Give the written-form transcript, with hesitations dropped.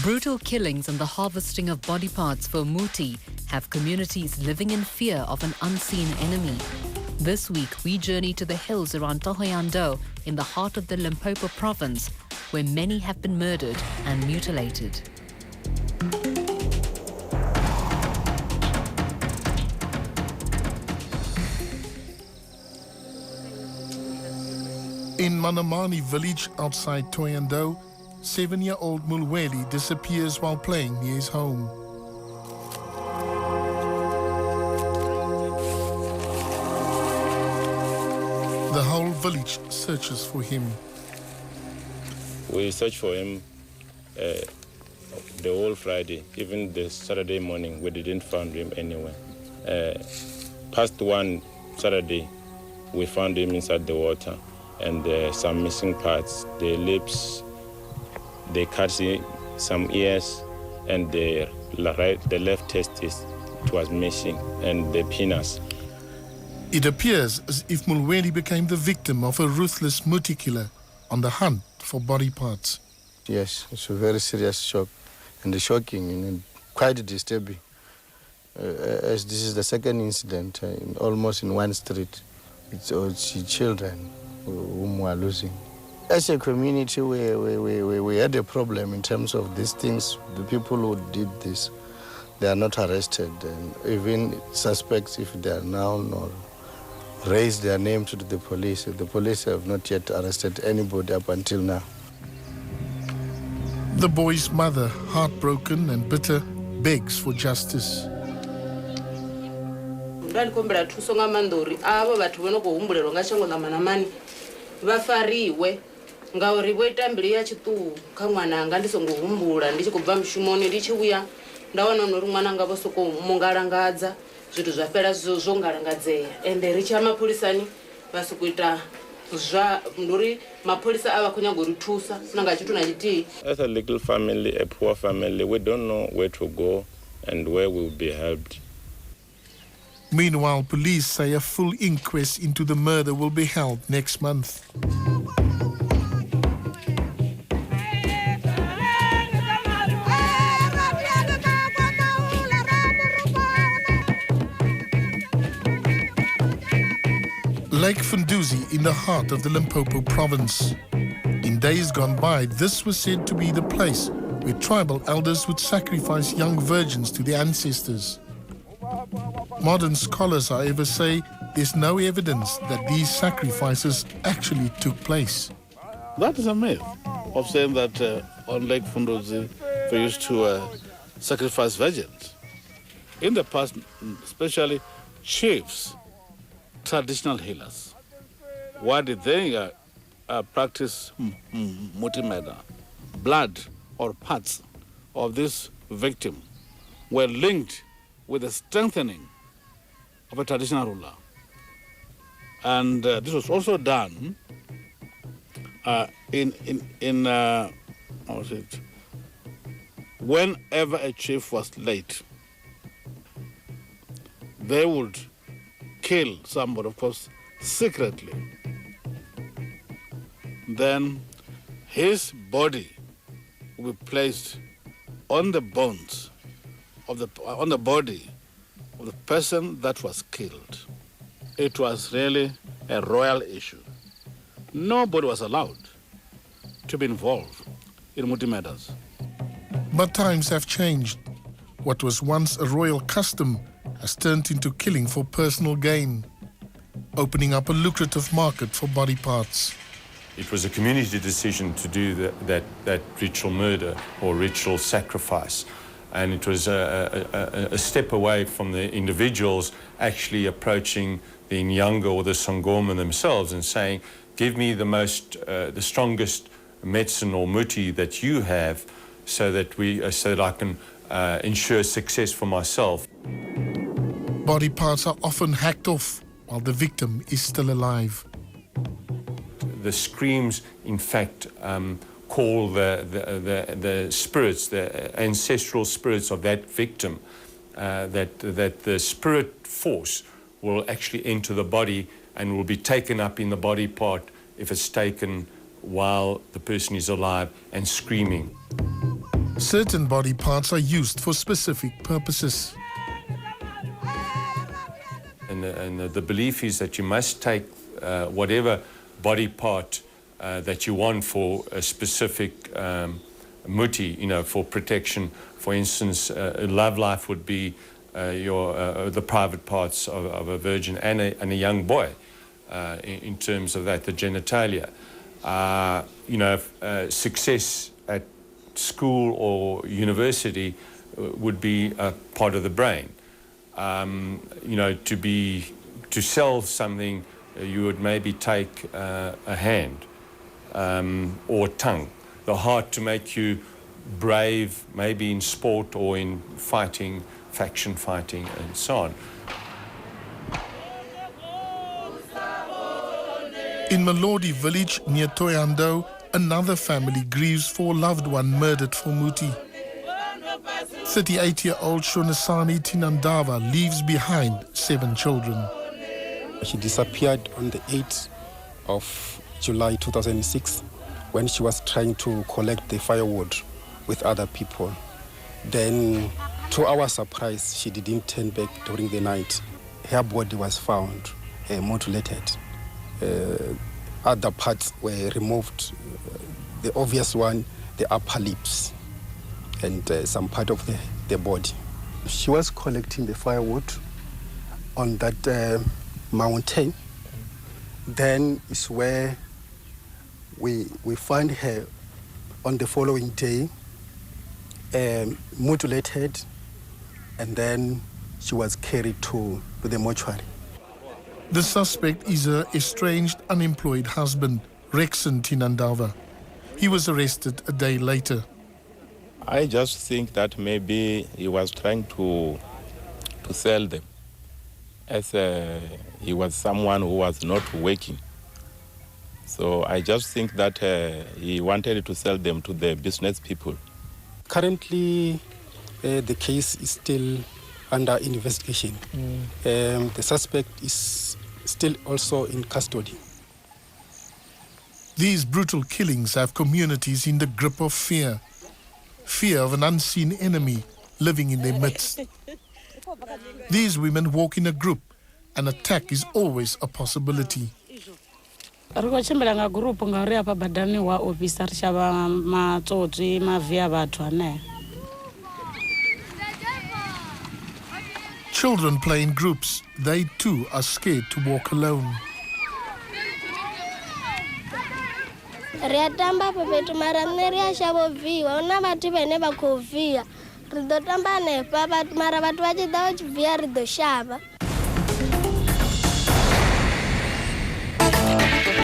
Brutal killings and the harvesting of body parts for muti have communities living in fear of an unseen enemy. This week, we journey to the hills around Thohoyandou in the heart of the Limpopo province, where many have been murdered and mutilated. In Manamani village outside Thohoyandou, 7-year-old Mulweli disappears while playing near his home. The whole village searches for him. We searched for him the whole Friday, even the Saturday morning. We didn't find him anywhere. Past one Saturday, we found him inside the water, and some missing parts, the lips, they cut some ears, and the left testis, it was missing, and the penis. It appears as if Mulweli became the victim of a ruthless muti killer on the hunt for body parts. Yes, it's a very serious shock, and shocking and quite disturbing. As this is the second incident, almost in one street, it's children whom we are losing. As a community, we had a problem in terms of these things. The people who did this, they are not arrested, and even suspects, if they are known or raise their name to the police. The police have not yet arrested anybody up until now. The boy's mother, heartbroken and bitter, begs for justice. Ngauri voitambiri ya chitu kha mwana anga ndisongohumbula ndichikubva mushumoni ndichiuya ndaona nori mwana anga vosoko mungalangadza zvithu zvapera zvongalangadzea ende richa mapolisani vasikuita zva ndori mapolisa ava kunyagoritusa nanga chituna chiti. As a little family, a poor family, we don't know where to go and where we will be helped. Meanwhile, police say a full inquest into the murder will be held next month. Lake Funduzi in the heart of the Limpopo province. In days gone by, this was said to be the place where tribal elders would sacrifice young virgins to their ancestors. Modern scholars, however, say there's no evidence that these sacrifices actually took place. That is a myth of saying that on Lake Funduzi they used to sacrifice virgins. In the past, especially chiefs, traditional healers, why did they practice muti-murder? Blood or parts of this victim were linked with the strengthening of a traditional ruler. And this was also done whenever a chief was late, they would kill somebody, of course, secretly. Then his body will be placed on the bones on the body of the person that was killed. It was really a royal issue. Nobody was allowed to be involved in muti-murders. But times have changed. What was once a royal custom has turned into killing for personal gain, opening up a lucrative market for body parts. It was a community decision to do that ritual murder or ritual sacrifice. And it was a step away from the individuals actually approaching the Nyanga or the Sangoma themselves and saying, give me the strongest medicine or muti that you have so that I can ensure success for myself. Body parts are often hacked off while the victim is still alive. The screams, in fact, call the spirits, the ancestral spirits of that victim, that the spirit force will actually enter the body and will be taken up in the body part if it's taken while the person is alive and screaming. Certain body parts are used for specific purposes. And the belief is that you must take whatever body part that you want for a specific muti, for protection. For instance, love life would be the private parts of a virgin and a young boy in terms of that, the genitalia. Success at school or university would be a part of the brain. To sell something, you would maybe take a hand or tongue. The heart to make you brave, maybe in sport or in fighting, faction fighting, and so on. In Malodi village near Thohoyandou, another family grieves for a loved one murdered for muti. 38-year-old Shonesani Tinandava leaves behind 7 children. She disappeared on the 8th of July 2006 when she was trying to collect the firewood with other people. Then, to our surprise, she didn't turn back during the night. Her body was found mutilated. Other parts were removed. The obvious one, the upper lips and some part of the body. She was collecting the firewood on that mountain. Then is where we find her on the following day, mutilated, and then she was carried to the mortuary. The suspect is her estranged, unemployed husband, Rexon Tinandava. He was arrested a day later. I just think that maybe he was trying to sell them, as he was someone who was not working. So I just think that he wanted to sell them to the business people. Currently, the case is still under investigation. The suspect is still also in custody. These brutal killings have communities in the grip of fear. Fear of an unseen enemy living in their midst. These women walk in a group. An attack is always a possibility. Children play in groups. They too are scared to walk alone.